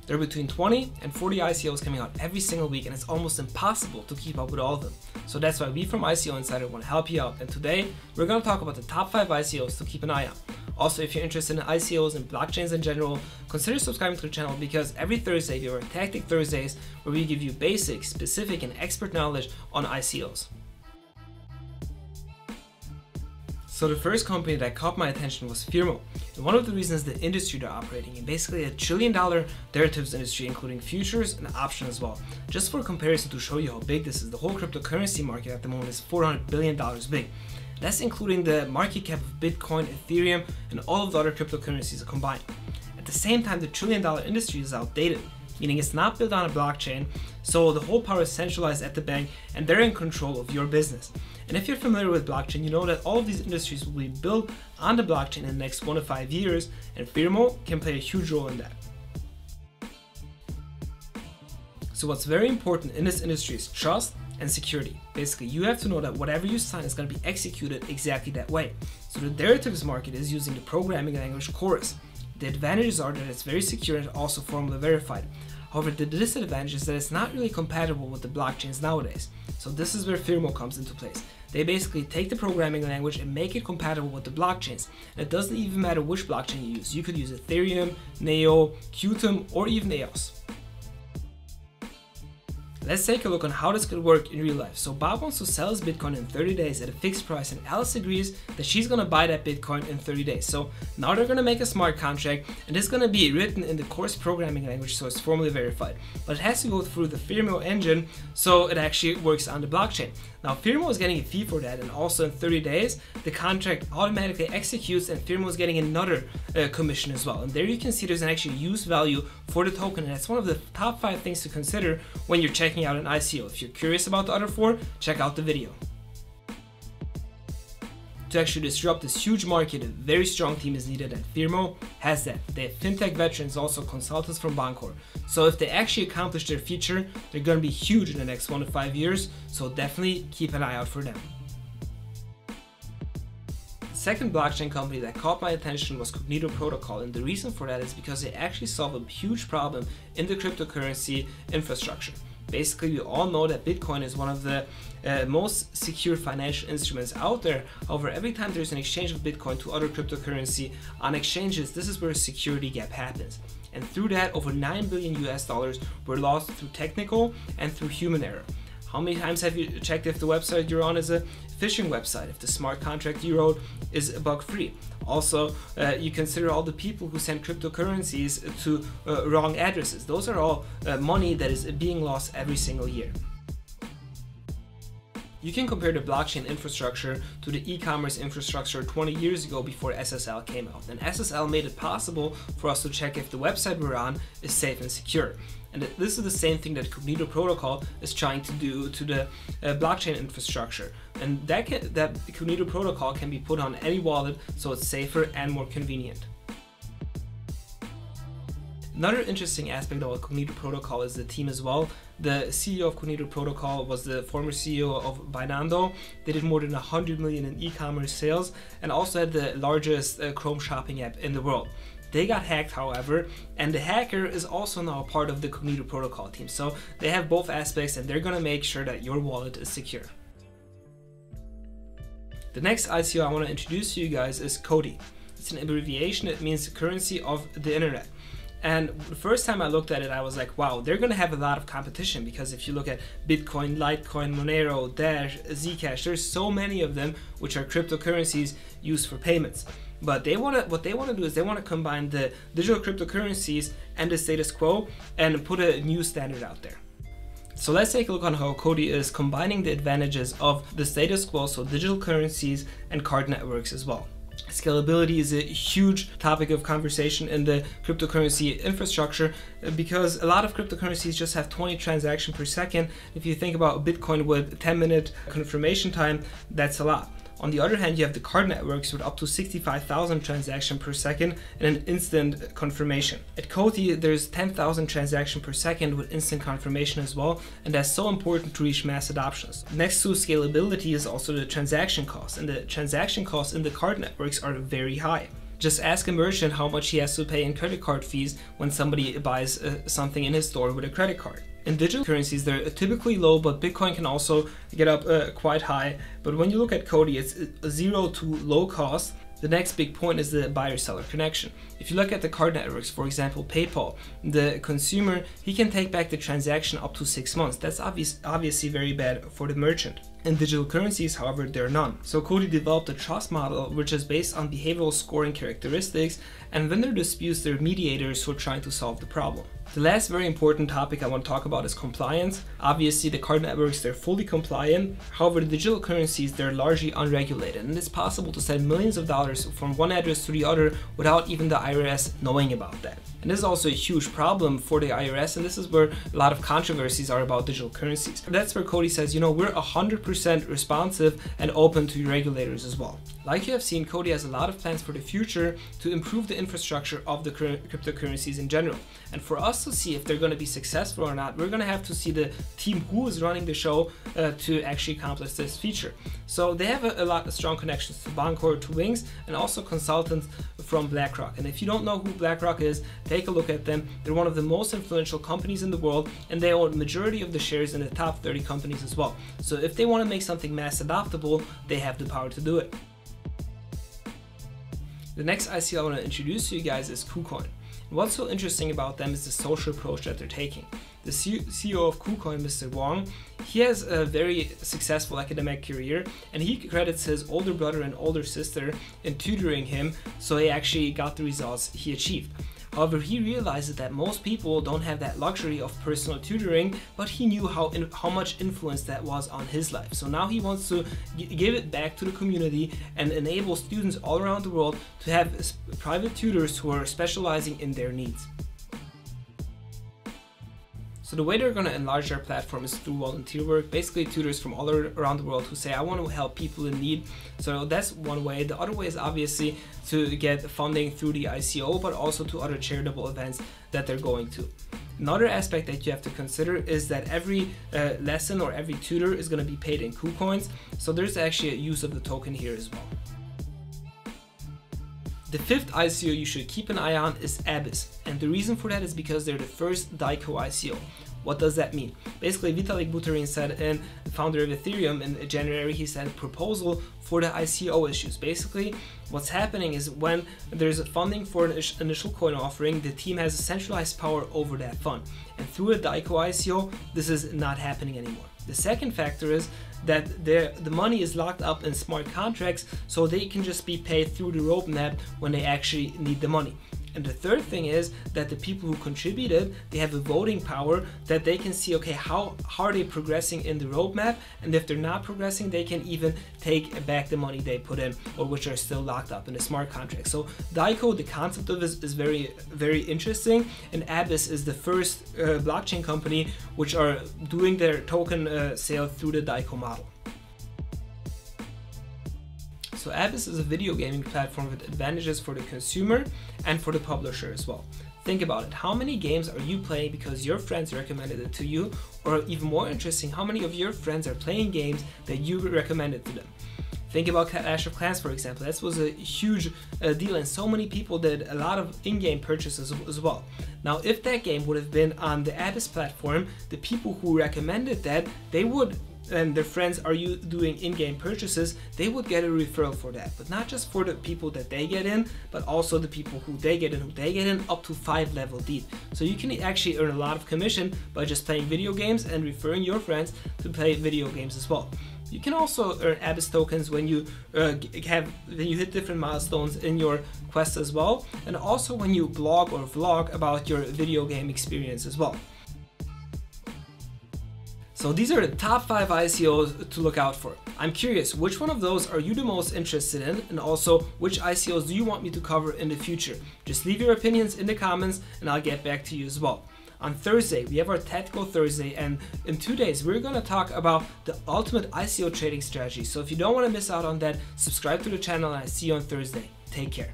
There are between 20 and 40 ICOs coming out every single week, and it's almost impossible to keep up with all of them. So that's why we from ICO Insider want to help you out, and today we're going to talk about the top 5 ICOs to keep an eye on. Also, if you're interested in ICOs and blockchains in general, consider subscribing to the channel, because every Thursday we have our Tactic Thursdays where we give you basic, specific and expert knowledge on ICOs. So the first company that caught my attention was Firmo, and one of the reasons the industry they're operating in, basically a $1 trillion derivatives industry, including futures and options as well. Just for comparison, to show you how big this is, the whole cryptocurrency market at the moment is $400 billion big. That's including the market cap of Bitcoin, Ethereum, and all of the other cryptocurrencies combined. At the same time, the $1 trillion industry is outdated, meaning it's not built on a blockchain, so the whole power is centralized at the bank and they're in control of your business. And if you're familiar with blockchain, you know that all of these industries will be built on the blockchain in the next 1 to 5 years, and Firmo can play a huge role in that. So what's very important in this industry is trust and security. Basically, you have to know that whatever you sign is going to be executed exactly that way. So the derivatives market is using the programming language Chorus. The advantages are that it's very secure and also formally verified. However, the disadvantage is that it's not really compatible with the blockchains nowadays. So this is where Firmo comes into place. They basically take the programming language and make it compatible with the blockchains. And it doesn't even matter which blockchain you use. You could use Ethereum, Neo, Qtum, or even EOS. Let's take a look on how this could work in real life. So Bob wants to sell his Bitcoin in 30 days at a fixed price, and Alice agrees that she's going to buy that Bitcoin in 30 days. So now they're going to make a smart contract, and it's going to be written in the Chorus programming language, so it's formally verified. But it has to go through the Firmo engine, so it actually works on the blockchain. Now Firmo is getting a fee for that, and also in 30 days the contract automatically executes, and Firmo is getting another commission as well. And there you can see there's an actual use value for the token, and that's one of the top 5 things to consider when you're checking out an ICO. If you're curious about the other 4, check out the video. To actually disrupt this huge market, a very strong team is needed, and Firmo has that. They have fintech veterans, also consultants from Bancor. So if they actually accomplish their feature, they're going to be huge in the next 1 to 5 years, so definitely keep an eye out for them. The second blockchain company that caught my attention was Cognito Protocol, and the reason for that is because they actually solve a huge problem in the cryptocurrency infrastructure. Basically, we all know that Bitcoin is one of the most secure financial instruments out there. However, every time there's an exchange of Bitcoin to other cryptocurrency on exchanges, this is where a security gap happens. And through that, over $9 billion were lost through technical and through human error. How many times have you checked if the website you're on is a phishing website, if the smart contract you wrote is bug-free? Also, you consider all the people who send cryptocurrencies to wrong addresses. Those are all money that is being lost every single year. You can compare the blockchain infrastructure to the e-commerce infrastructure 20 years ago before SSL came out. And SSL made it possible for us to check if the website we're on is safe and secure. And this is the same thing that Cognito Protocol is trying to do to the blockchain infrastructure. And that Cognito Protocol can be put on any wallet, so it's safer and more convenient. Another interesting aspect of Cognito Protocol is the team as well. The CEO of Cognito Protocol was the former CEO of Binando. They did more than 100 million in e-commerce sales and also had the largest Chrome shopping app in the world. They got hacked, however, and the hacker is also now a part of the Cognito Protocol team. So they have both aspects, and they're going to make sure that your wallet is secure. The next ICO I want to introduce to you guys is CODI. It's an abbreviation. It means currency of the internet. And the first time I looked at it, I was like, wow, they're going to have a lot of competition, because if you look at Bitcoin, Litecoin, Monero, Dash, Zcash, there's so many of them which are cryptocurrencies used for payments. But what they want to do is they want to combine the digital cryptocurrencies and the status quo and put a new standard out there. So let's take a look on how CODI is combining the advantages of the status quo, so digital currencies and card networks as well. Scalability is a huge topic of conversation in the cryptocurrency infrastructure, because a lot of cryptocurrencies just have 20 transactions per second. If you think about Bitcoin with 10-minute confirmation time, that's a lot. On the other hand, you have the card networks with up to 65,000 transactions per second and an instant confirmation. At CODI, there's 10,000 transactions per second with instant confirmation as well, and that's so important to reach mass adoptions. Next to scalability is also the transaction costs, and the transaction costs in the card networks are very high. Just ask a merchant how much he has to pay in credit card fees when somebody buys something in his store with a credit card. In digital currencies, they're typically low, but Bitcoin can also get up quite high. But when you look at Cody, it's zero to low cost. The next big point is the buyer-seller connection. If you look at the card networks, for example, PayPal, the consumer, he can take back the transaction up to 6 months. That's obviously very bad for the merchant. In digital currencies, however, there are none. So Cody developed a trust model which is based on behavioral scoring characteristics, and when there are disputes, there are mediators who are trying to solve the problem. The last very important topic I want to talk about is compliance. Obviously, the card networks, they're fully compliant. However, the digital currencies, they're largely unregulated, and it's possible to send millions of dollars from one address to the other without even the IRS knowing about that. And this is also a huge problem for the IRS, and this is where a lot of controversies are about digital currencies. That's where Cody says, you know, we're 100% responsive and open to regulators as well. Like you have seen, Cody has a lot of plans for the future to improve the infrastructure of the cryptocurrencies in general. And for us to see if they're going to be successful or not, we're going to have to see the team who is running the show to actually accomplish this feature. So they have a lot of strong connections to Bancor, to Wings, and also consultants from BlackRock. And if you don't know who BlackRock is, take a look at them. They're one of the most influential companies in the world, and they own the majority of the shares in the top 30 companies as well. So if they want to make something mass adoptable, they have the power to do it. The next ICO I want to introduce to you guys is KuCoin. What's so interesting about them is the social approach that they're taking. The CEO of KuCoin, Mr. Wong, he has a very successful academic career, and he credits his older brother and older sister in tutoring him, so he actually got the results he achieved. However, he realized that most people don't have that luxury of personal tutoring, but he knew how much influence that was on his life. So now he wants to give it back to the community and enable students all around the world to have private tutors who are specializing in their needs. So the way they're going to enlarge their platform is through volunteer work, basically tutors from all around the world who say, I want to help people in need. So that's one way. The other way is obviously to get funding through the ICO, but also to other charitable events that they're going to. Another aspect that you have to consider is that every lesson or every tutor is going to be paid in KuCoins. So there's actually a use of the token here as well. The fifth ICO you should keep an eye on is Abyss, and the reason for that is because they're the first DICO ICO. What does that mean? Basically, Vitalik Buterin said, and the founder of Ethereum, in January, he said proposal for the ICO issues. Basically, what's happening is when there's a funding for an initial coin offering, the team has a centralized power over that fund. And through a DICO ICO, this is not happening anymore. The second factor is that the money is locked up in smart contracts, so they can just be paid through the roadmap when they actually need the money. And the third thing is that the people who contributed, they have a voting power that they can see, okay, how are they progressing in the roadmap? And if they're not progressing, they can even take back the money they put in, or which are still locked up in a smart contract. So DICO, the concept of this is very, very interesting. And Abyss is the first blockchain company which are doing their token sale through the DICO model. So Abyss is a video gaming platform with advantages for the consumer and for the publisher as well. Think about it. How many games are you playing because your friends recommended it to you? Or even more interesting, how many of your friends are playing games that you recommended to them? Think about Clash of Clans, for example. This was a huge deal, and so many people did a lot of in-game purchases as well. Now, if that game would have been on the Abyss platform, the people who recommended that, they would, and their friends are you doing in-game purchases, they would get a referral for that. But not just for the people that they get in, but also the people who they get in up to 5 level deep. So you can actually earn a lot of commission by just playing video games and referring your friends to play video games as well. You can also earn Abyss tokens when you hit different milestones in your quest as well, and also when you blog or vlog about your video game experience as well. So these are the top 5 ICOs to look out for. I'm curious, which one of those are you the most interested in, and also which ICOs do you want me to cover in the future? Just leave your opinions in the comments and I'll get back to you as well. On Thursday, we have our Tactical Thursday, and in 2 days, we're going to talk about the ultimate ICO trading strategy. So if you don't want to miss out on that, subscribe to the channel and I see you on Thursday. Take care.